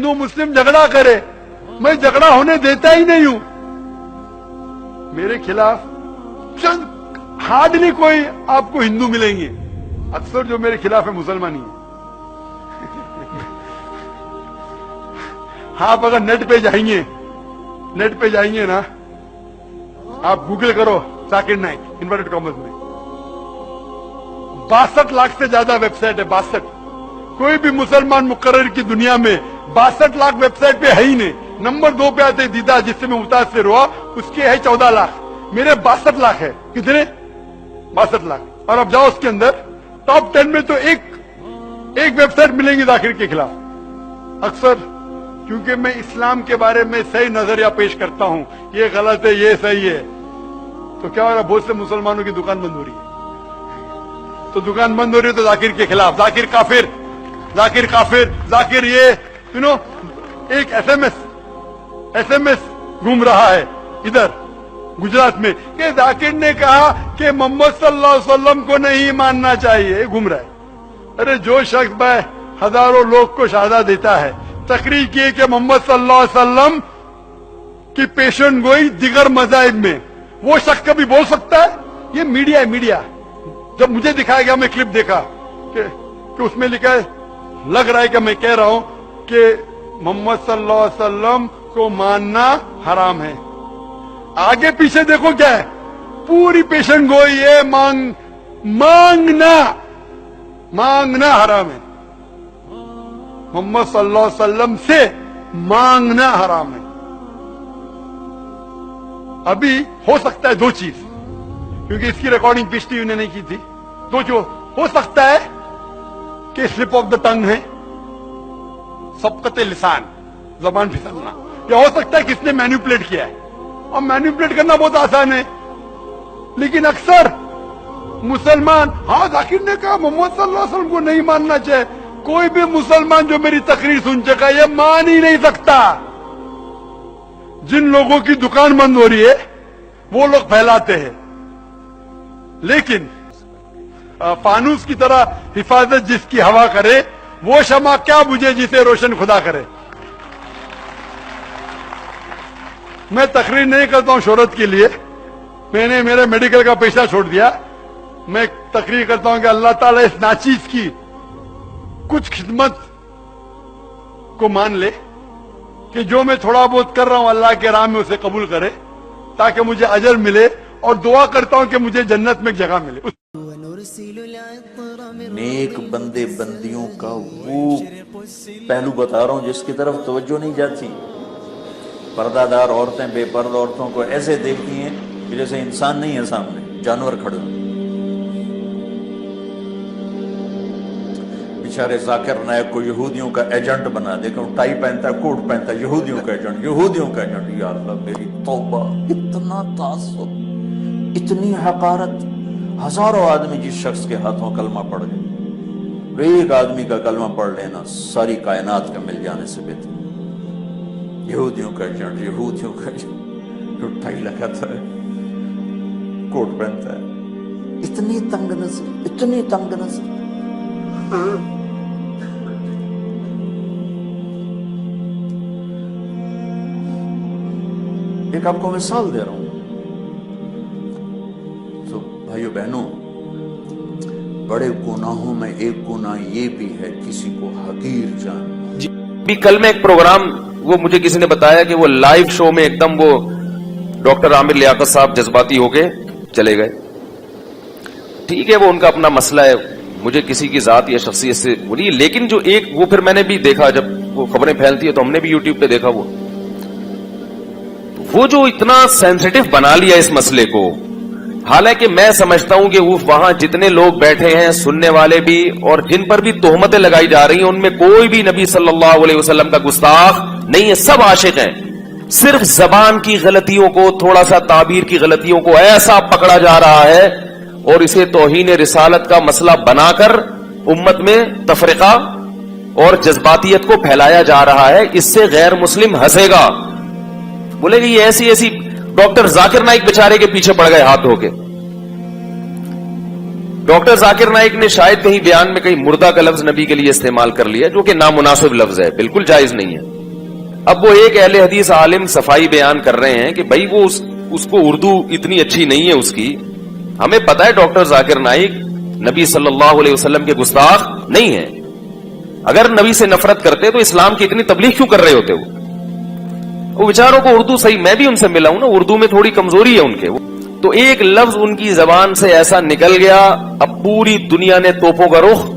हिंदू मुस्लिम झगड़ा करे, मैं झगड़ा होने देता ही नहीं हूं। मेरे खिलाफ चंद हार्डली कोई आपको हिंदू मिलेंगे, अक्सर जो मेरे खिलाफ है मुसलमान ही है। आप अगर नेट पे जाएंगे ना, आप गूगल करो जाकिर नाइक इन्वर्टेड कॉमर्स में, 62 लाख से ज्यादा वेबसाइट है। 62, कोई भी मुसलमान मुकर्रर की दुनिया में 62 लाख वेबसाइट पे है ही नहीं। नंबर 2 पे आते दीदा, जिससे मैं मुतासिर हुआ, उसके है 14 लाख, मेरे 62 लाख है। कितने? 62 लाख। और अब जाओ उसके अंदर टॉप 10 में तो एक वेबसाइट मिलेंगी जाकिर के खिलाफ। अक्सर क्योंकि मैं इस्लाम के बारे में सही नजरिया पेश करता हूं, ये गलत है, ये सही है, तो क्या हो रहा है, बहुत से मुसलमानों की दुकान बंद हो रही है। तो दुकान बंद हो रही है तो जाकिर के खिलाफ, जाकिर काफिर, जाकिर काफिर, जाकिर ये एक एसएमएस घूम रहा है इधर गुजरात में कि जाकिर ने कहा कि मोहम्मद सल्लल्लाहु अलैहि वसल्लम को नहीं मानना चाहिए, घूम रहा है। अरे जो शख्स भाई हजारों लोग को शहादा देता है, तकरीर किए कि मोहम्मद सल्लल्लाहु अलैहि वसल्लम की पेशन गोई दिगर मज़ाहिब में, वो शख्स कभी बोल सकता है? ये मीडिया है, मीडिया। जब मुझे दिखाया गया, मैं क्लिप देखा कि उसमें लिखा है, लग रहा है कि मैं कह रहा हूं कि मोहम्मद सल्लल्लाहु अलैहि वसल्लम को मानना हराम है। आगे पीछे देखो क्या है, पूरी पेशन गोई है, मांगना हराम है। मोहम्मद सल्लल्लाहु अलैहि वसल्लम से मांगना हराम है। अभी हो सकता है दो चीज, क्योंकि इसकी रिकॉर्डिंग पिछली ने नहीं की थी। दो जो हो सकता है कि स्लिप ऑफ द टंग है, सबकते लिसान, जबान फिसलना, या हो सकता है कि इसने मैनिपुलेट किया है। और मैनिपुलेट करना बहुत आसान है, लेकिन अक्सर मुसलमान, हाँ जाकिर ने कहा मोहम्मद सल्लल्लाहु अलैहि वसल्लम को नहीं मानना चाहिए। कोई भी मुसलमान जो मेरी तकरीर सुन चुका है, ये मान ही नहीं सकता। जिन लोगों की दुकान बंद हो रही है वो लोग फैलाते हैं, लेकिन फानूस की तरह हिफाजत जिसकी हवा करे, वो शमा क्या बुझे जिसे रोशन खुदा करे। मैं तकरीर नहीं करता हूं शोहरत के लिए, मैंने मेरे मेडिकल का पेशा छोड़ दिया। मैं तकरीर करता हूं कि अल्लाह ताला इस नाचीज की कुछ खिदमत को मान ले, कि जो मैं थोड़ा बहुत कर रहा हूं अल्लाह के राह में उसे कबूल करे, ताकि मुझे अजर मिले, और दुआ करता हूं कि मुझे जन्नत में एक जगह मिले। नेक बंदे बंदियों का वो पहलू बता रहा हूं जिसकी तरफ तवज्जो नहीं जाती। पर्दादार औरतें बेपर्दा औरतों को ऐसे देखती हैं कि जैसे इंसान नहीं है सामने, जानवर खड़े हो। बेचारे जाकिर नायक को यहूदियों का एजेंट बना दे, टाई पहनता है, कोट पहनता है, यहूदियों का एजेंट, यहूदियों का एजेंट। या अल्लाह मेरी तौबा, इतना तासुब, इतनी हकारत। हजारों आदमी जिस शख्स के हाथों कलमा पढ़ गए, एक आदमी का कलमा पढ़ लेना सारी कायनात का मिल जाने से बेहतर। यहूदियों का एजेंट, यहूदियों का एजेंट, टाई लगाता है, कोट पहनता है, इतनी तंग नजर, इतनी तंग नजर। एक आपको मिसाल दे रहा हूं, तो भाइयों बहनों, बड़े गुनाहों में एक गुनाह ये भी है किसी को हकीर जान। जी, भी कल में एक प्रोग्राम, वो मुझे किसी ने बताया कि वो लाइव शो में एकदम वो डॉक्टर आमिर लियाकत साहब जज्बाती होके चले गए। ठीक है, वो उनका अपना मसला है, मुझे किसी की जात या शख्सियत से बोली। लेकिन जो एक वो फिर मैंने भी देखा, जब वो खबरें फैलती है तो हमने भी यूट्यूब पे देखा, वो जो इतना सेंसिटिव बना लिया इस मसले को। हालांकि मैं समझता हूं कि वो वहां जितने लोग बैठे हैं, सुनने वाले भी, और जिन पर भी तोहमतें लगाई जा रही हैं, उनमें कोई भी नबी सल्लल्लाहु अलैहि वसल्लम का गुस्ताख नहीं है, सब आशिक हैं। सिर्फ जबान की गलतियों को, थोड़ा सा ताबीर की गलतियों को ऐसा पकड़ा जा रहा है और इसे तौहीन रिसालत का मसला बनाकर उम्मत में तफरीका और जज्बातियत को फैलाया जा रहा है। इससे गैर मुस्लिम हंसेगा, बोलेगा ये ऐसी ऐसी। डॉक्टर जाकिर नाइक बेचारे के पीछे पड़ गए हाथ धोके। डॉक्टर जाकिर नाइक ने शायद कहीं बयान में कहीं मुर्दा का लफ्ज नबी के लिए इस्तेमाल कर लिया, जो कि नामुनासिब लफ्ज है, बिल्कुल जायज नहीं है। اب وہ ایک اہل حدیث عالم صفائی بیان کر رہے ہیں کہ بھائی وہ اس کو اردو اتنی اچھی نہیں ہے اس کی. ہمیں پتا ہے ڈاکٹر ذاکر نائک نبی صلی اللہ علیہ وسلم کے گستاخ نہیں ہے. اگر نبی سے نفرت کرتے تو اسلام کی اتنی تبلیغ کیوں کر رہے ہوتے؟ وہ بیچاروں کو اردو صحیح، میں بھی ان سے ملا ہوں نا، اردو میں تھوڑی کمزوری ہے ان کے. تو ایک لفظ ان کی زبان سے ایسا نکل گیا، اب پوری دنیا نے توپوں کا رخ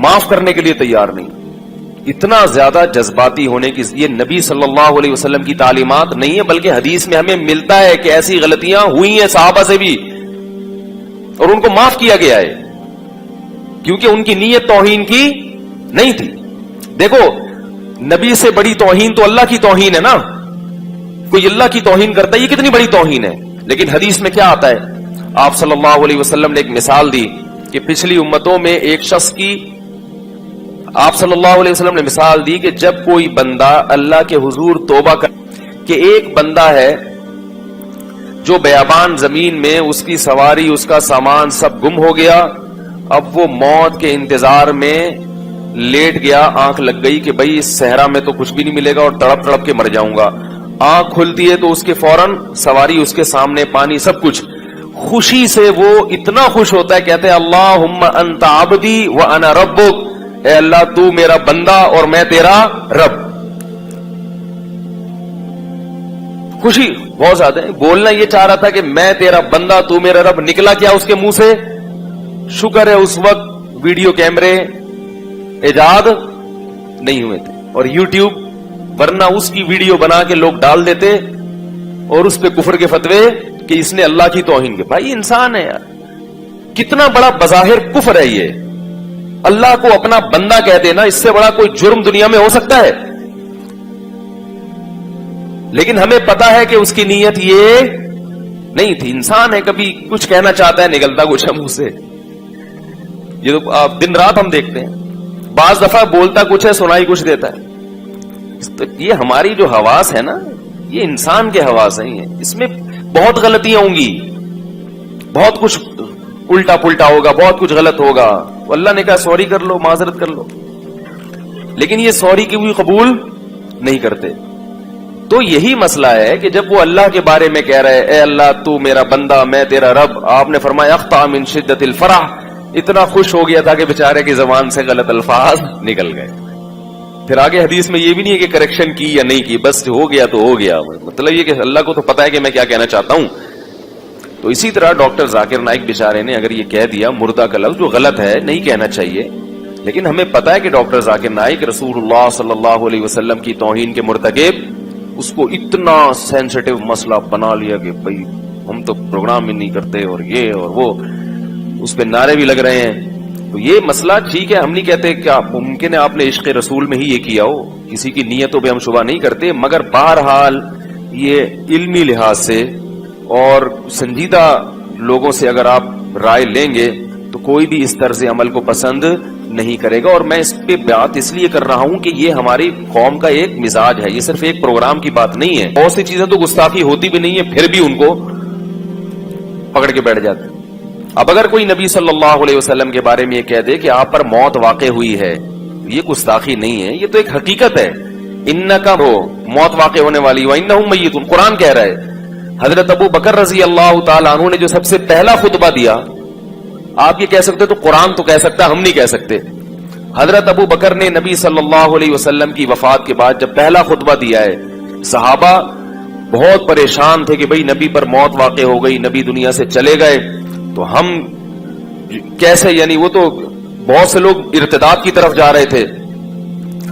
معاف کرنے کے لیے تیار نہیں. اتنا زیادہ جذباتی ہونے کی یہ نبی صلی اللہ علیہ وسلم کی تعلیمات نہیں ہے، بلکہ حدیث میں ہمیں ملتا ہے کہ ایسی غلطیاں ہوئی ہیں صحابہ سے بھی اور ان کو معاف کیا گیا ہے، کیونکہ ان کی نیت توہین کی نہیں تھی. دیکھو نبی سے بڑی توہین تو اللہ کی توہین ہے نا. کوئی اللہ کی توہین کرتا ہے، یہ کتنی بڑی توہین ہے. لیکن حدیث میں کیا آتا ہے؟ آپ صلی اللہ علیہ وسلم نے ایک مثال دی کہ پچھلی امتوں میں ایک شخص کی، آپ صلی اللہ علیہ وسلم نے مثال دی کہ جب کوئی بندہ اللہ کے حضور توبہ کر، کہ ایک بندہ ہے جو بیابان زمین میں اس کی سواری اس کا سامان سب گم ہو گیا، اب وہ موت کے انتظار میں لیٹ گیا، آنکھ لگ گئی کہ بھئی اس صحرا میں تو کچھ بھی نہیں ملے گا اور تڑپ تڑپ کے مر جاؤں گا. آنکھ کھلتی ہے تو اس کے فوراً سواری اس کے سامنے، پانی سب کچھ. خوشی سے وہ اتنا خوش ہوتا ہے، کہتے ہیں اللہم انت عبدی وانا ربک، اے اللہ تو میرا بندہ اور میں تیرا رب. خوشی بہت زیادہ ہے. بولنا یہ چاہ رہا تھا کہ میں تیرا بندہ تو میرا رب، نکلا کیا اس کے منہ سے؟ شکر ہے اس وقت ویڈیو کیمرے ایجاد نہیں ہوئے تھے اور یوٹیوب، ورنہ اس کی ویڈیو بنا کے لوگ ڈال دیتے اور اس پہ کفر کے فتوے کہ اس نے اللہ کی توہین کی. بھائی انسان ہے یار، کتنا بڑا بظاہر کفر ہے یہ. اللہ کو اپنا بندہ کہہ دینا، اس سے بڑا کوئی جرم دنیا میں ہو سکتا ہے؟ لیکن ہمیں پتا ہے کہ اس کی نیت یہ نہیں تھی. انسان ہے، کبھی کچھ کہنا چاہتا ہے نکلتا کچھ ہے منہ سے. یہ تو دن رات ہم دیکھتے ہیں. بعض دفعہ بولتا کچھ ہے سنائی کچھ دیتا ہے. تو یہ ہماری جو حواس ہے نا، یہ انسان کے حواس ہیں، اس میں بہت غلطیاں ہوں گی، بہت کچھ الٹا پلٹا ہوگا، بہت کچھ غلط ہوگا. اللہ نے کہا سوری کر لو، معذرت کر لو، لیکن یہ سوری کی بھی قبول نہیں کرتے. تو یہی مسئلہ ہے کہ جب وہ اللہ کے بارے میں کہہ رہے اے اللہ تو میرا بندہ میں تیرا رب، آپ نے فرمایا اخطا من شدت الفرح، اتنا خوش ہو گیا تھا کہ بیچارے کی زبان سے غلط الفاظ نکل گئے. پھر آگے حدیث میں یہ بھی نہیں ہے کہ کریکشن کی یا نہیں کی، بس ہو گیا تو ہو گیا. مطلب یہ کہ اللہ کو تو پتا ہے کہ میں کیا کہنا چاہتا ہوں. تو اسی طرح ڈاکٹر ذاکر نائک بیچارے نے اگر یہ کہہ دیا مردہ کا لفظ، جو غلط ہے، نہیں کہنا چاہیے، لیکن ہمیں پتا ہے کہ ڈاکٹر ذاکر نائک رسول اللہ صلی اللہ علیہ وسلم کی توہین کے مرتکب، اس کو اتنا سینسٹیو مسئلہ بنا لیا کہ بھئی ہم تو پروگرام میں نہیں کرتے اور یہ اور وہ، اس پہ نعرے بھی لگ رہے ہیں. تو یہ مسئلہ ٹھیک ہے، ہم نہیں کہتے کہ ممکن ہے آپ نے عشق رسول میں ہی یہ کیا ہو، کسی کی نیتوں پہ ہم شبہ نہیں کرتے، مگر بہرحال یہ علمی لحاظ سے اور سنجیدہ لوگوں سے اگر آپ رائے لیں گے تو کوئی بھی اس طرز عمل کو پسند نہیں کرے گا. اور میں اس پہ بات اس لیے کر رہا ہوں کہ یہ ہماری قوم کا ایک مزاج ہے، یہ صرف ایک پروگرام کی بات نہیں ہے. بہت سی چیزیں تو گستاخی ہوتی بھی نہیں ہے، پھر بھی ان کو پکڑ کے بیٹھ جاتے ہیں. اب اگر کوئی نبی صلی اللہ علیہ وسلم کے بارے میں یہ کہہ دے کہ آپ پر موت واقع ہوئی ہے، یہ گستاخی نہیں ہے، یہ تو ایک حقیقت ہے. انکا ہو، موت واقع ہونے والی، وانہم میتون، قرآن کہہ رہا ہے. حضرت ابو بکر رضی اللہ تعالیٰ عنہ نے جو سب سے پہلا خطبہ دیا، آپ یہ کہہ سکتے تو قرآن تو کہہ سکتا، ہم نہیں کہہ سکتے. حضرت ابو بکر نے نبی صلی اللہ علیہ وسلم کی وفات کے بعد جب پہلا خطبہ دیا ہے، صحابہ بہت پریشان تھے کہ بھئی نبی پر موت واقع ہو گئی، نبی دنیا سے چلے گئے، تو ہم کیسے، یعنی وہ تو بہت سے لوگ ارتداد کی طرف جا رہے تھے.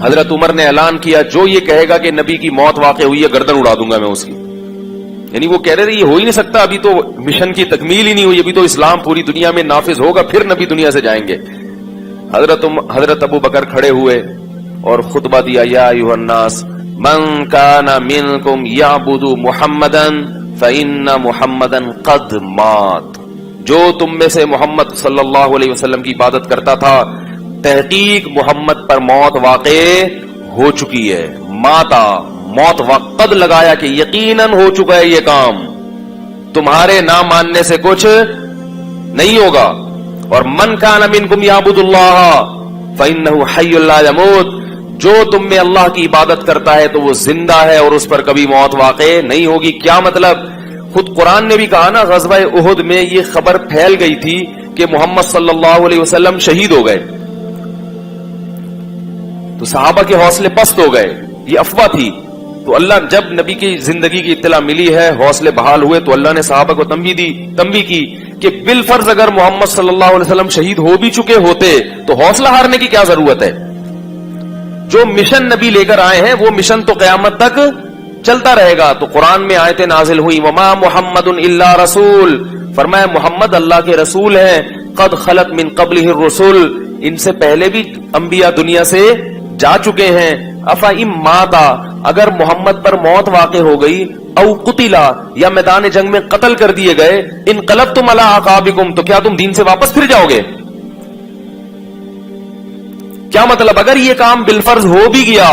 حضرت عمر نے اعلان کیا جو یہ کہے گا کہ نبی کی موت واقع ہوئی ہے گردن اڑا دوں گا میں اس کی. یعنی وہ کہہ رہے تھے یہ ہو ہی نہیں سکتا، ابھی تو مشن کی تکمیل ہی نہیں ہوئی، ابھی تو اسلام پوری دنیا میں نافذ ہوگا پھر نبی دنیا سے جائیں گے. حضرت ابو بکر کھڑے ہوئے اور خطبہ دیا، یا ایھا الناس من کان منکم یعبد محمدا فإن محمدا قد مات. جو تم میں سے محمد صلی اللہ علیہ وسلم کی عبادت کرتا تھا، تحقیق محمد پر موت واقع ہو چکی ہے. ماتا، موت وقت لگایا کہ یقیناً ہو چکا ہے یہ کام، تمہارے نہ ماننے سے کچھ نہیں ہوگا. اور من کان منکم یعبد اللہ فإنہ حی لا یموت، जो तुम में अल्लाह की इबादत करता है तो वो जिंदा है और उस पर कभी मौत वाक़े नहीं होगी। क्या मतलब? खुद कुरान ने भी कहा ना, ग़ज़वा उहुद में ये खबर फैल गई थी कि मोहम्मद सल्लल्लाहु अलैहि वसल्लम शहीद हो गए, तो सहाबा के हौसले पस्त हो गए, ये अफवाह थी। तो अल्लाह जब नबी की जिंदगी की इत्तला मिली है, हौसले बहाल हुए, तो अल्लाह ने सहाबा को तंबीह की कि बिलफर्ज अगर मोहम्मद सल्लल्लाहु अलैहि वसल्लम शहीद हो भी चुके होते तो हौसला हारने की क्या जरूरत है। जो मिशन नबी लेकर आए हैं वो मिशन तो क़यामत तक चलता रहेगा। तो कुरान में आयतें नाजिल हुई, वमा मुहम्मदुन इल्ला रसूल, फरमाया मोहम्मद अल्लाह के रसूल हैं, कद खलत मिन क़ब्लिहि रुसुल, इनसे पहले भी अंबिया दुनिया से जा चुके हैं। अफा इम माता, अगर मोहम्मद पर मौत वाक़े हो गई, औ कुतिला, या मैदान जंग में कत्ल कर दिए गए, इनक़लबतुम अला अक़ाबिकुम, तो क्या तुम दीन से वापस फिर जाओगे? क्या मतलब? अगर ये काम बिलफर्ज हो भी गया,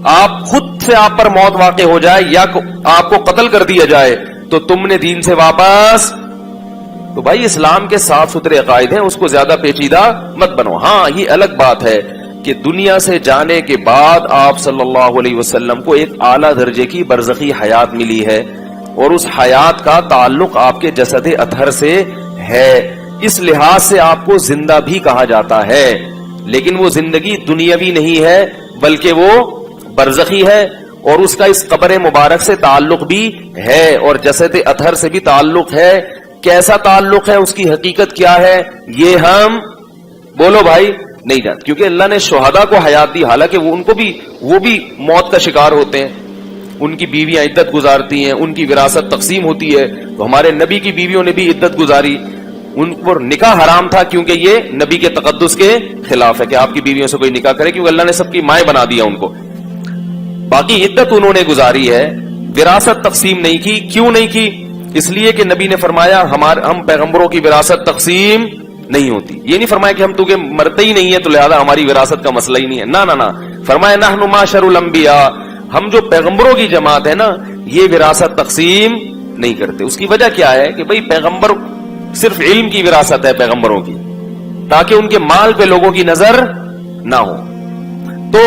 आप खुद से आप पर मौत वाक़े हो जाए या आपको कत्ल कर दिया जाए, तो तुमने दीन से वापस, तो भाई इस्लाम के साफ सुथरे अकायद हैं, उसको ज्यादा पेचीदा मत बनो। हाँ, ये अलग बात है कि दुनिया से जाने के बाद आप सल्लल्लाहु अलैहि वसल्लम को एक आला दर्जे की बरज़खी हयात मिली है और उस हयात का ताल्लुक आपके जसद अतहर से है, इस लिहाज से आपको जिंदा भी कहा जाता है। लेकिन वो जिंदगी दुनियावी नहीं है बल्कि वो बरज़खी है, और उसका इस कब्र मुबारक से ताल्लुक भी है और जसद अतहर से भी ताल्लुक है। कैसा ताल्लुक है, उसकी हकीकत क्या है, ये हम बोलो भाई नहीं जानते, क्योंकि अल्लाह ने शुहदा को हयात दी, हालांकि वो भी मौत का शिकार होते हैं, उनकी बीवियां इद्दत गुजारती हैं, उनकी विरासत तकसीम होती है। तो हमारे नबी की बीवियों ने भी इद्दत गुजारी, उन पर निकाह हराम था क्योंकि ये नबी के तकद्दुस के खिलाफ है कि आपकी बीवियों से कोई निकाह करे, क्योंकि अल्लाह ने सबकी माएं बना दिया उनको। बाकी इद्दत उन्होंने गुजारी है, विरासत तकसीम नहीं की। क्यों नहीं की? इसलिए कि नबी ने फरमाया हम पैगंबरों की विरासत तकसीम नहीं होती। ये नहीं फरमाया कि हम तुझे मरते ही नहीं है तो लिहाजा हमारी विरासत का मसला ही नहीं है, ना ना ना। फरमाया नहनु माशरुल अंबिया, हम जो पैगंबरों की जमात है ना, ये विरासत तकसीम नहीं करते। उसकी वजह क्या है कि भाई पैगंबर सिर्फ इल्म की विरासत है पैगंबरों की, ताकि उनके माल पे लोगों की नजर ना हो। तो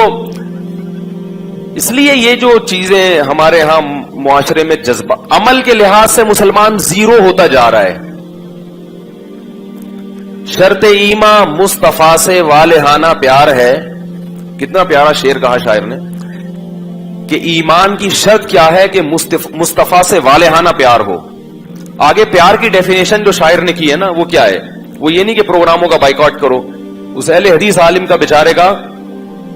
इसलिए ये जो चीजें हमारे यहां मुआशरे में जज्बा, अमल के लिहाज से मुसलमान जीरो होता जा रहा है। शर्त ईमा मुस्तफा से वालेहाना प्यार है। कितना प्यारा शेर कहा शायर ने कि ईमान की शर्त क्या है कि मुस्तफा से वालेहाना प्यार हो। आगे प्यार की डेफिनेशन जो शायर ने की है ना, वो क्या है? वो ये नहीं कि प्रोग्रामों का बाइकआउट करो। उस अहले हदीस आलिम का बेचारे का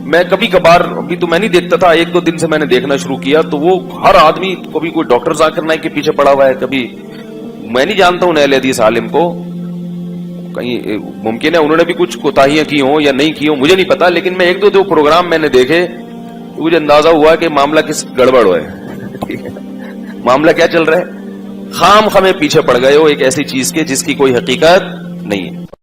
मैं कभी कभार, अभी तो मैं नहीं देखता था, एक दो दिन से मैंने देखना शुरू किया, तो वो हर आदमी, कभी कोई डॉक्टर जाकिर नाइक के पीछे पड़ा हुआ है, कभी मैं नहीं जानता हूं अहले हदीस आलिम को, कहीं मुमकिन है उन्होंने भी कुछ कोताहियां की हो या नहीं की हो, मुझे नहीं पता। लेकिन मैं एक दो प्रोग्राम मैंने देखे तो मुझे अंदाजा हुआ कि मामला किस गड़बड़ है। ठीक है, मामला क्या चल रहा है? खाम खमे पीछे पड़ गए हो एक ऐसी चीज के जिसकी कोई हकीकत नहीं है।